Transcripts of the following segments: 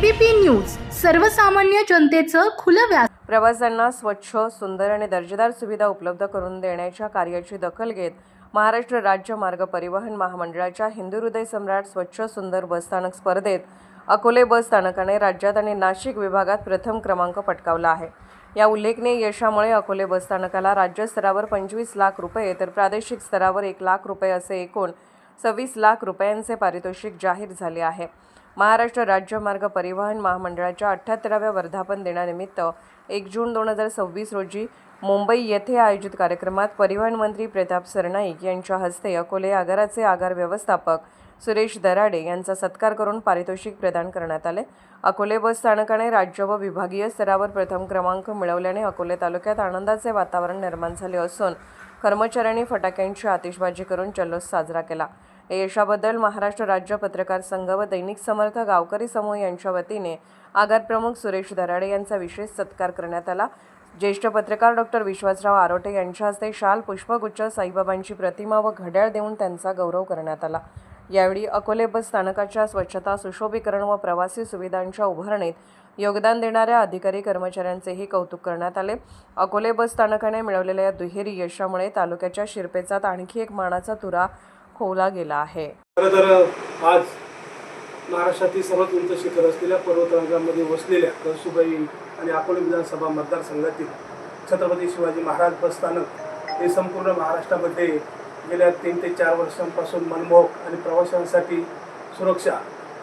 ABP news सर्वसामान्य जनतेचं खुलं व्यास। प्रवाशांना स्वच्छ, सुंदर आणि दर्जेदार सुविधा उपलब्ध करून देण्याच्या कार्याची दखल घेत महाराष्ट्र राज्य मार्ग परिवहन महामंडळाच्या हिंदू हृदय सम्राट स्वच्छ सुंदर बसस्थानक स्पर्धेत अकोले बस स्थानकाने राज्यात आणि नाशिक विभागात प्रथम क्रमांक पटकावला आहे। या उल्लेखनीय यशामुळे अकोले बस स्थानकाला राज्य स्तरावर 25 लाख रुपये तर प्रादेशिक स्तरावर 1 लाख रुपये असे एकूण 26 लाख रुपयांचे पारितोषिक जाहीर झाले आहे। महाराष्ट्र राज्य मार्ग परिवहन महामंडळाच्या 78व्या वर्धापन दिनानिमित्त 1 जून 2026 रोजी मुंबई येथे आयोजित कार्यक्रमात परिवहन मंत्री प्रताप सरनाईक यांच्या हस्ते अकोले आगाराचे आगार व्यवस्थापक सुरेश दराडे यांचा सत्कार करून पारितोषिक प्रदान करण्यात आले। अकोले बस स्थानकाने राज्य व विभागीय स्तरावर प्रथम क्रमांक मिळवल्याने अकोले तालुक्यात आनंदाचे वातावरण निर्माण झाले असून कर्मचाऱ्यांनी फटाक्यांची आतिषबाजी करून जल्लोष साजरा केला। या यशाबद्दल महाराष्ट्र राज्य पत्रकार संघ व दैनिक समर्थ गावकरी समूह यांच्या वतीने आगार प्रमुख सुरेश दराडे यांचा विशेष सत्कार करण्यात आला। ज्येष्ठ पत्रकार डॉक्टर विश्वासराव आरोटे यांच्या हस्ते शाल, पुष्पगुच्छ, साईबाबांची प्रतिमा व घड्याळ देऊन त्यांचा गौरव करण्यात आला। यावेळी अकोले बस स्थानकाच्या स्वच्छता, सुशोभीकरण व प्रवासी सुविधांच्या उभारणीत योगदान देणाऱ्या अधिकारी कर्मचाऱ्यांचेही कौतुक करण्यात आले। अकोले बस स्थानकाने मिळवलेल्या या दुहेरी यशामुळे तालुक्याच्या शिरपेचात आणखी एक मानाचा तुरा खोवला गेला आहे। खरं तर आज महाराष्ट्रातील सर्वात उंच शिखर असलेल्या पर्वतरांगामध्ये वसलेल्या कळसुबाई आणि अकोले विधानसभा मतदारसंघातील छत्रपती शिवाजी महाराज बस स्थानक हे संपूर्ण महाराष्ट्रामध्ये गेल्या 3 ते 4 वर्षांपासून मनमोहक आणि प्रवाशांसाठी सुरक्षा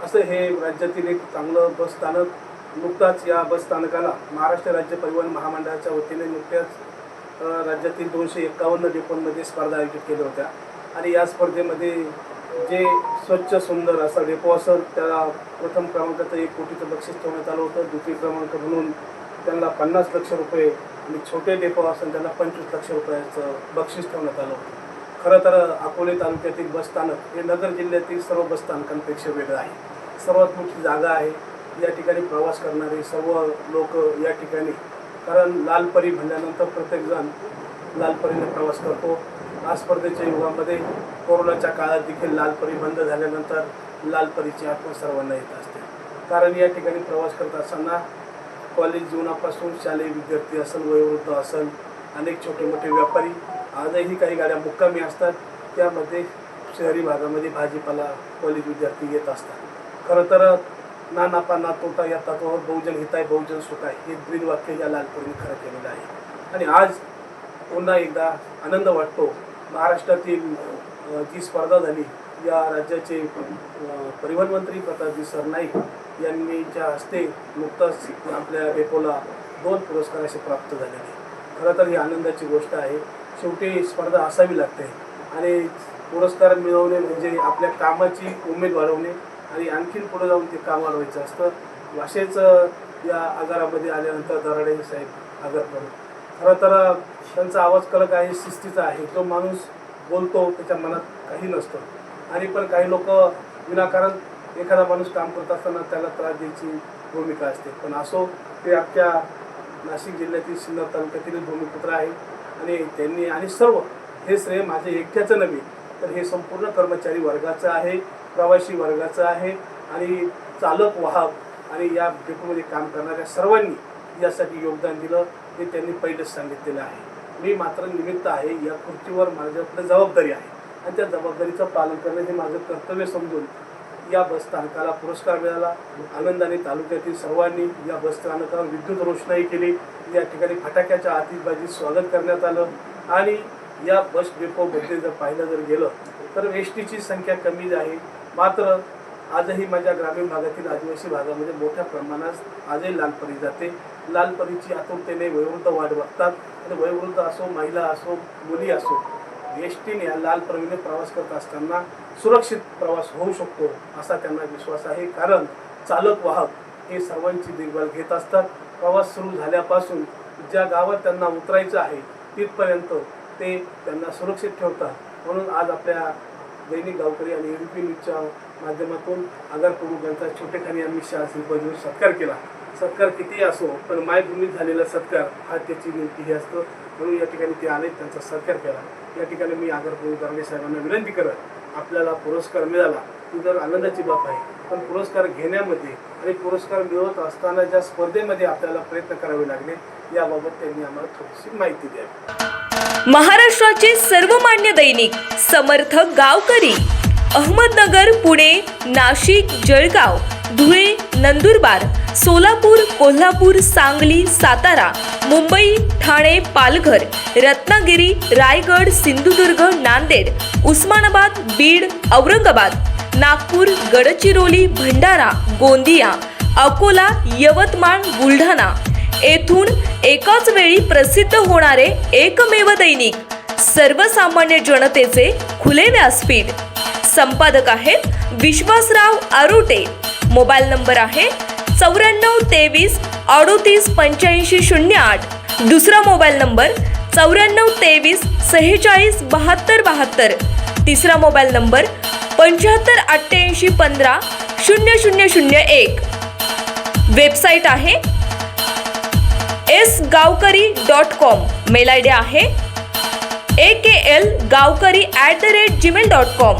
असं हे राज्यातील एक चांगलं बस स्थानक। नुकताच या बस स्थानकाला महाराष्ट्र राज्य परिवहन महामंडळाच्या वतीने नुकत्याच राज्यातील 251 डेपोंमध्ये स्पर्धा आयोजित केल्या होत्या आणि या स्पर्धेमध्ये जे स्वच्छ सुंदर असा डेपो असेल त्याला प्रथम क्रमांकाचं 1 कोटीचं बक्षीस ठेवण्यात आलं होतं। द्वितीय क्रमांक म्हणून त्यांना 50 लक्ष रुपये आणि छोटे डेपो असेल त्यांना 25 लक्ष रुपयाचं बक्षीस ठेवण्यात आलं होतं। खरं तर अकोले तालुक्यातील बसस्थानक हे नगर जिल्ह्यातील सर्व बसस्थानकांपेक्षा वेगळं आहे। सर्वात मोठी जागा आहे। या ठिकाणी प्रवास करणारे सर्व लोक या ठिकाणी, कारण लालपरी म्हणल्यानंतर प्रत्येकजण लालपरीने प्रवास करतो। या स्पर्धेच्या युगामध्ये कोरोनाच्या काळात देखील लालपरी बंद झाल्यानंतर लालपरीची आठवण सर्वांना येत असते, कारण या ठिकाणी प्रवास करत असताना कॉलेज जीवनापासून शालेय विद्यार्थी असेल, वयोवृद्ध असेल, अनेक छोटे मोठे व्यापारी, आजही काही गाड्या मुक्कामी असतात, त्यामध्ये शहरी भागामध्ये भाजीपाला कॉलेज विद्यार्थी येत असतात। खरं तर ना नफा ना तोटा या तत्वावर बहुजन हिताय बहुजन सुखाय हे ब्रीदवाक्य या लालपरीने खरं केलेलं आहे। आणि आज पुन्हा एकदा आनंद वाटतो। महाराष्ट्रातील जी स्पर्धा झाली या राज्याचे परिवहन मंत्री प्रतापजी सरनाईक यांच्या हस्ते नुकताच आपल्या डेपोला 2 पुरस्कार असे प्राप्त झालेले। खरं तर ही आनंदाची गोष्ट आहे। शेवटी स्पर्धा असावी लागते आणि पुरस्कार मिळवणे म्हणजे आपल्या कामाची उमेद वाढवणे आणि आणखीन पुढे जाऊन ते काम वाढवायचं असतं। असेच या आगारामध्ये आल्यानंतर दराडे साहेब आगार प्रमुख, खरं तर त्यांचा आवाज कडक आहे, शिस्तीचा आहे। जो माणूस बोलतो त्याच्या मनात काही नसतं आणि पण काही लोक विनाकारण एखादा माणूस काम करत असताना त्याला त्रास द्यायची भूमिका असते, पण असो ते अख्ख्या नाशिक जिल्ह्यातील सिन्नर तालुक्यातील भूमिपुत्र आहे आणि त्यांनी आणि सर्व हे श्रेय माझे एकट्याचं नव्हे तर हे संपूर्ण कर्मचारी वर्गाचं आहे, प्रवासी वर्गाचं आहे आणि चालक वाहक आणि या डेपोमध्ये काम करणाऱ्या सर्वांनी यासाठी योगदान दिलं हे त्यांनी पहिलेच सांगितलेलं आहे। मी मात्र निमित्त आहे। या खुर्चीवर माझ्याकडे जबाबदारी आहे आणि त्या जबाबदारीचं पालन करणं हे माझं कर्तव्य समजून या बस स्थानकाला पुरस्कार मिळाला। आनंदाने तालुक्यातील सर्वांनी या बस स्थानकावर विद्युत रोषणाई केली, या ठिकाणी फटाक्याच्या आतिषबाजीत स्वागत करण्यात आलं आणि या बस डेपोमध्ये जर पाहिलं जर गेलं तर एसटीची संख्या कमी आहे, मात्र आजही माझ्या ग्रामीण भागातील आदिवासी भागामध्ये मोठ्या प्रमाणात आजही लालपरी जाते। लालपरीची आतुरतेने वयोवृद्ध वाट बघतात आणि वयोवृद्ध असो, महिला असो, मुली असो, एसटीने या लालपरीने प्रवास करत असताना सुरक्षित प्रवास होऊ शकतो असा त्यांना विश्वास आहे, कारण चालक वाहक हे सर्वांची देखभाल घेत असतात। प्रवास सुरू झाल्यापासून ज्या गावात त्यांना उतरायचं आहे तिथपर्यंत ते त्यांना सुरक्षित ठेवतात। म्हणून आज आपल्या दैनिक गावकरी आणि एबीपी न्यूजच्या माध्यमातून आगार प्रमुख यांचा छोटेखानी आम्ही शासन सत्कार केला। सत्कार कितीही असो पण मायभूमीत झालेला सत्कार हा त्याची नेमकी हे असतं, म्हणून या ठिकाणी ते आले, त्यांचा सत्कार केला। या ठिकाणी मी आगार प्रमुख दराडे साहेबांना विनंती करत, आपल्याला पुरस्कार मिळाला ही जर आनंदाची बाब आहे, पण पुरस्कार घेण्यामध्ये आणि पुरस्कार मिळवत असताना ज्या स्पर्धेमध्ये आपल्याला प्रयत्न करावे लागले याबाबत त्यांनी आम्हाला थोडीशी माहिती द्यावी. महाराष्ट्राचे सर्वमान्य दैनिक समर्थ गावकरी अहमदनगर, पुणे, नाशिक, जळगाव, धुळे, नंदुरबार, सोलापूर, कोल्हापूर, सांगली, सातारा, मुंबई, ठाणे, पालघर, रत्नागिरी, रायगड, सिंधुदुर्ग, नांदेड, उस्मानाबाद, बीड, औरंगाबाद, नागपूर, गडचिरोली, भंडारा, गोंदिया, अकोला, यवतमाळ, बुलढाणा येथून एकाच वेळी प्रसिद्ध होणारे एकमेव दैनिक सर्वसामान्य जनतेचे खुले व्यासपीठ. संपादक आहेत विश्वासराव आरोटे. मोबाईल नंबर आहे 9423 38 85 08. दुसरा मोबाईल नंबर 9423 46 72 72. तिसरा मोबाईल नंबर 75 88 15 0001. वेबसाईट आहे sgavkari.com. मेल आय डी आहे akl gavkari@gmail.com.